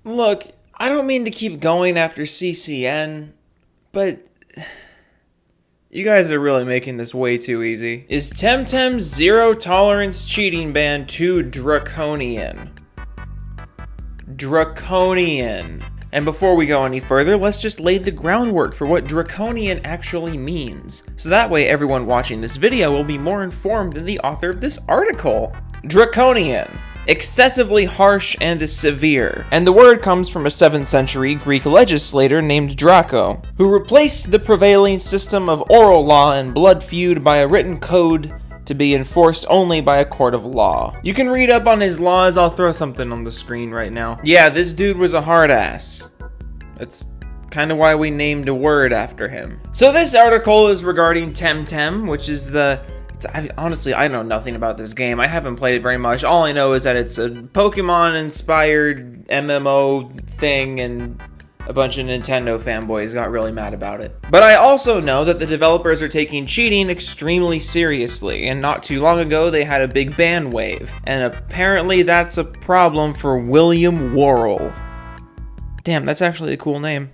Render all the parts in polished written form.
Look, I don't mean to keep going after CCN, but you guys are really making this way too easy. Is Temtem's zero tolerance cheating ban too draconian? Draconian. And before we go any further, let's just lay the groundwork for what draconian actually means. So that way everyone watching this video will be more informed than the author of this article. Draconian. Excessively harsh and severe. And the word comes from a 7th century Greek legislator named Draco, who replaced the prevailing system of oral law and blood feud by a written code to be enforced only by a court of law. You can read up on his laws. I'll throw something on the screen right now. Yeah, this dude was a hard ass. That's kind of why we named a word after him. So this article is regarding Temtem, which is honestly, I know nothing about this game. I haven't played it very much. All I know is that it's a Pokemon-inspired MMO thing, and a bunch of Nintendo fanboys got really mad about it. But I also know that the developers are taking cheating extremely seriously, and not too long ago they had a big ban wave. And apparently that's a problem for William Worrell. Damn, that's actually a cool name.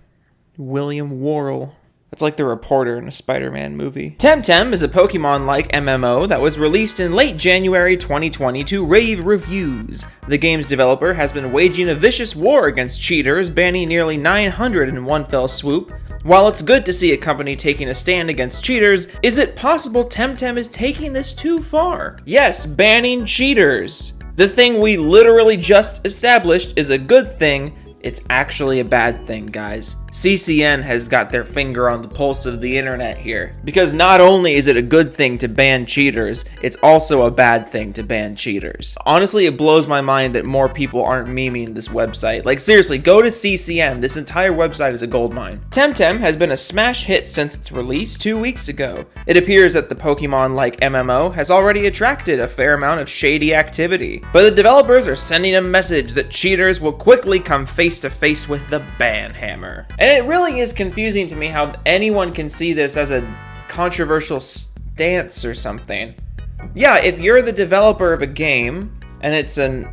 William Worrell. It's like the reporter in a Spider-Man movie. Temtem is a Pokemon-like MMO that was released in late January 2020 to rave reviews. The game's developer has been waging a vicious war against cheaters, banning nearly 900 in one fell swoop. While it's good to see a company taking a stand against cheaters, is it possible Temtem is taking this too far? Yes, banning cheaters. The thing we literally just established is a good thing. It's actually a bad thing, guys. CCN has got their finger on the pulse of the internet here. Because not only is it a good thing to ban cheaters, it's also a bad thing to ban cheaters. Honestly, it blows my mind that more people aren't memeing this website. Like, seriously, go to CCN. This entire website is a goldmine. Temtem has been a smash hit since its release 2 weeks ago. It appears that the Pokemon-like MMO has already attracted a fair amount of shady activity. But the developers are sending a message that cheaters will quickly come face to face with the ban hammer. And it really is confusing to me how anyone can see this as a controversial stance or something. Yeah, if you're the developer of a game and it's an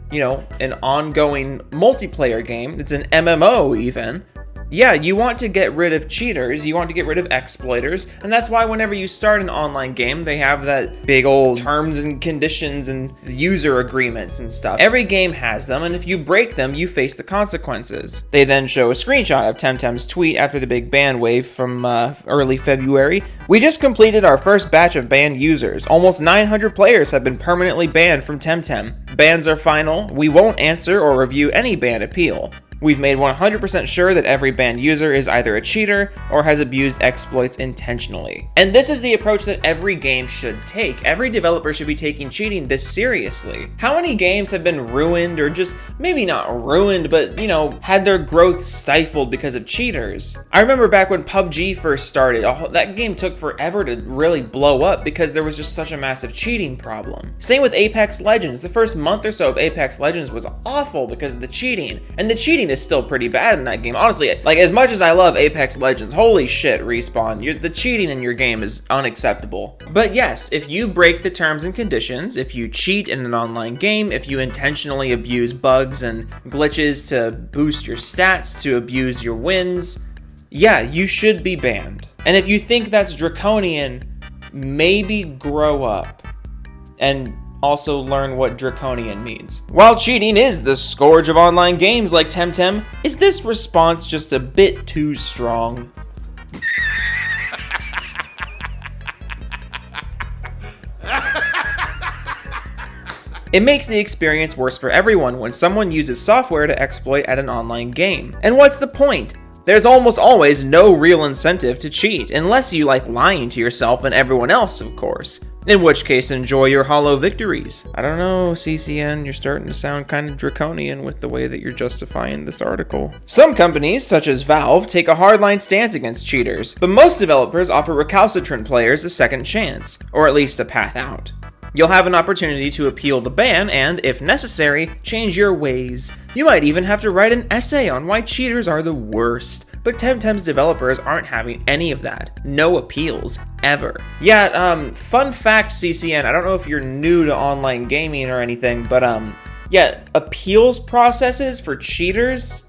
ongoing multiplayer game, it's an MMO even, yeah, you want to get rid of cheaters, you want to get rid of exploiters, and that's why whenever you start an online game, they have that big old terms and conditions and user agreements and stuff. Every game has them, and if you break them, you face the consequences. They then show a screenshot of Temtem's tweet after the big ban wave from early February. We just completed our first batch of banned users. Almost 900 players have been permanently banned from Temtem. Bans are final. We won't answer or review any ban appeal. We've made 100% sure that every banned user is either a cheater or has abused exploits intentionally. And this is the approach that every game should take. Every developer should be taking cheating this seriously. How many games have been ruined, or just maybe not ruined, but had their growth stifled because of cheaters? I remember back when PUBG first started, that game took forever to really blow up because there was just such a massive cheating problem. Same with Apex Legends. The first month or so of Apex Legends was awful because of the cheating. And the cheating is still pretty bad in that game. Honestly, like, as much as I love Apex Legends, holy shit, Respawn, the cheating in your game is unacceptable. But yes, if you break the terms and conditions, if you cheat in an online game, if you intentionally abuse bugs and glitches to boost your stats, to abuse your wins, yeah, you should be banned. And if you think that's draconian, maybe grow up and also learn what draconian means. While cheating is the scourge of online games like Temtem, is this response just a bit too strong? It makes the experience worse for everyone when someone uses software to exploit at an online game. And what's the point? There's almost always no real incentive to cheat, unless you like lying to yourself and everyone else, of course. In which case, enjoy your hollow victories. I don't know, CCN, you're starting to sound kind of draconian with the way that you're justifying this article. Some companies, such as Valve, take a hardline stance against cheaters, but most developers offer recalcitrant players a second chance, or at least a path out. You'll have an opportunity to appeal the ban and, if necessary, change your ways. You might even have to write an essay on why cheaters are the worst. But Temtem's developers aren't having any of that. No appeals, ever. Yeah, fun fact, CCN, I don't know if you're new to online gaming or anything, but yeah, appeals processes for cheaters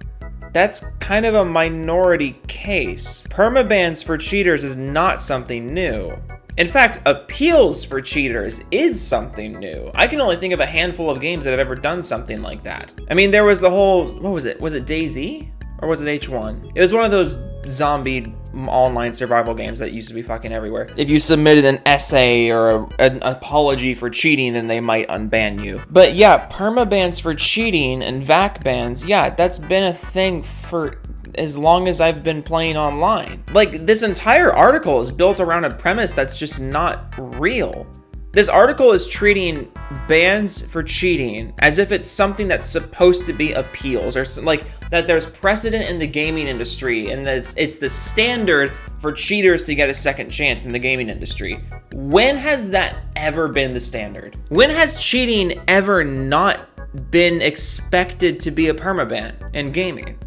that's kind of a minority case. Permabans for cheaters is not something new. In fact, appeals for cheaters is something new. I can only think of a handful of games that have ever done something like that. I mean, there was the whole, what was it? Was it DayZ? Or was it H1? It was one of those zombie online survival games that used to be fucking everywhere. If you submitted an essay or an apology for cheating, then they might unban you. But yeah, permabans for cheating and VAC bans, yeah, that's been a thing for as long as I've been playing online. Like, this entire article is built around a premise that's just not real. This article is treating bans for cheating as if it's something that's supposed to be appeals, or like that there's precedent in the gaming industry and that it's the standard for cheaters to get a second chance in the gaming industry. When has that ever been the standard? When has cheating ever not been expected to be a permaban in gaming?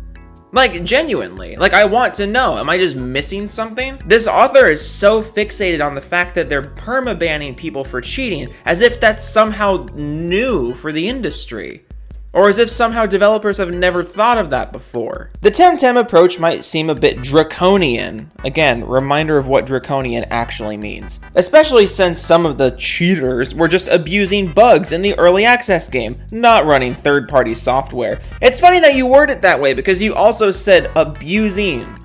Like, genuinely. Like, I want to know. Am I just missing something? This author is so fixated on the fact that they're permabanning people for cheating, as if that's somehow new for the industry. Or as if somehow developers have never thought of that before. The Temtem approach might seem a bit draconian. Again, reminder of what draconian actually means. Especially since some of the cheaters were just abusing bugs in the early access game, not running third-party software. It's funny that you word it that way because you also said abusing.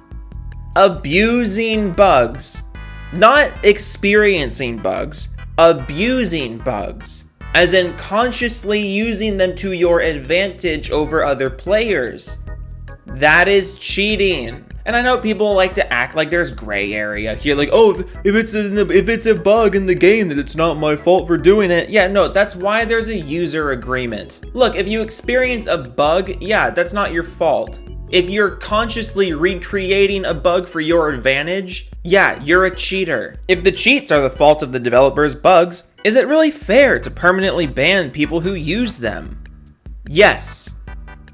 Abusing bugs. Not experiencing bugs. Abusing bugs. As in consciously using them to your advantage over other players. That is cheating. And I know people like to act like there's gray area here, like, oh, if it's a bug in the game, then it's not my fault for doing it. Yeah, no, that's why there's a user agreement. Look, if you experience a bug, yeah, that's not your fault. If you're consciously recreating a bug for your advantage, yeah, you're a cheater. If the cheats are the fault of the developer's bugs, is it really fair to permanently ban people who use them? Yes.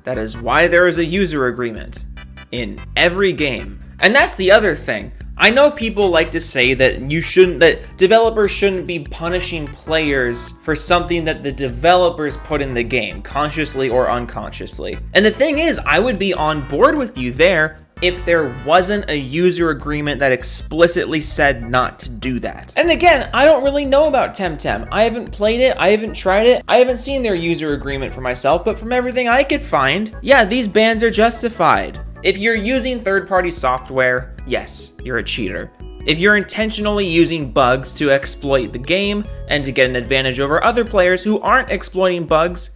That is why there is a user agreement in every game. And that's the other thing. I know people like to say that that developers shouldn't be punishing players for something that the developers put in the game, consciously or unconsciously. And the thing is, I would be on board with you there if there wasn't a user agreement that explicitly said not to do that. And again, I don't really know about Temtem. I haven't played it, I haven't tried it, I haven't seen their user agreement for myself, but from everything I could find, yeah, these bans are justified. If you're using third-party software, yes, you're a cheater. If you're intentionally using bugs to exploit the game and to get an advantage over other players who aren't exploiting bugs,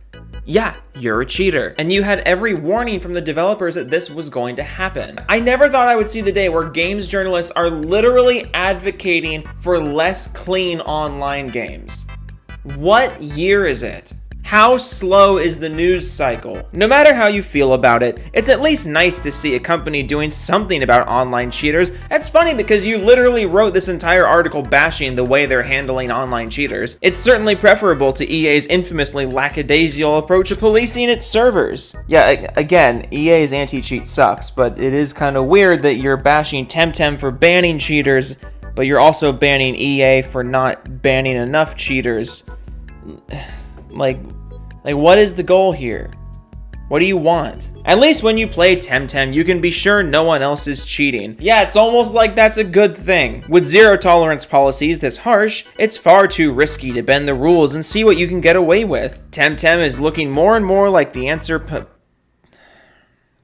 yeah, you're a cheater. And you had every warning from the developers that this was going to happen. I never thought I would see the day where games journalists are literally advocating for less clean online games. What year is it? How slow is the news cycle? No matter how you feel about it, it's at least nice to see a company doing something about online cheaters. That's funny because you literally wrote this entire article bashing the way they're handling online cheaters. It's certainly preferable to EA's infamously lackadaisical approach to policing its servers. Yeah, again, EA's anti-cheat sucks, but it is kind of weird that you're bashing Temtem for banning cheaters, but you're also banning EA for not banning enough cheaters. Like, what is the goal here? What do you want? At least when you play Temtem, you can be sure no one else is cheating. Yeah, it's almost like that's a good thing. With zero tolerance policies this harsh, it's far too risky to bend the rules and see what you can get away with. Temtem is looking more and more like the answer.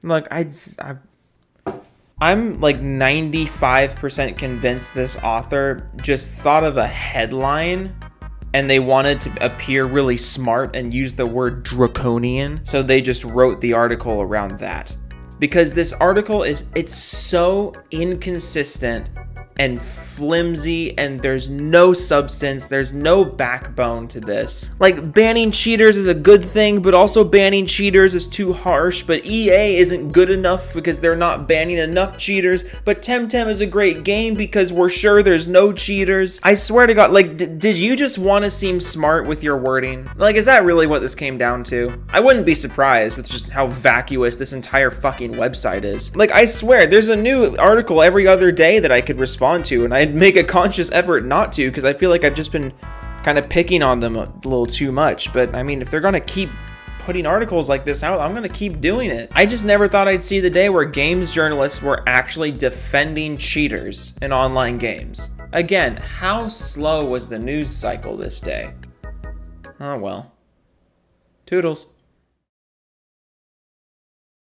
Look, I'm like 95% convinced this author just thought of a headline and they wanted to appear really smart and use the word draconian, so they just wrote the article around that. Because this article it's so inconsistent and flimsy, and there's no substance, there's no backbone to this. Like, banning cheaters is a good thing, but also banning cheaters is too harsh, but EA isn't good enough because they're not banning enough cheaters, but Temtem is a great game because we're sure there's no cheaters. I swear to God, like, did you just want to seem smart with your wording? Like, is that really what this came down to? I wouldn't be surprised with just how vacuous this entire fucking website is. Like, I swear, there's a new article every other day that I could respond to, and I'd make a conscious effort not to because I feel like I've just been kind of picking on them a little too much. But I mean, if they're gonna keep putting articles like this out, I'm gonna keep doing it. I just never thought I'd see the day where games journalists were actually defending cheaters in online games. Again, how slow was the news cycle this day? Oh well. Toodles.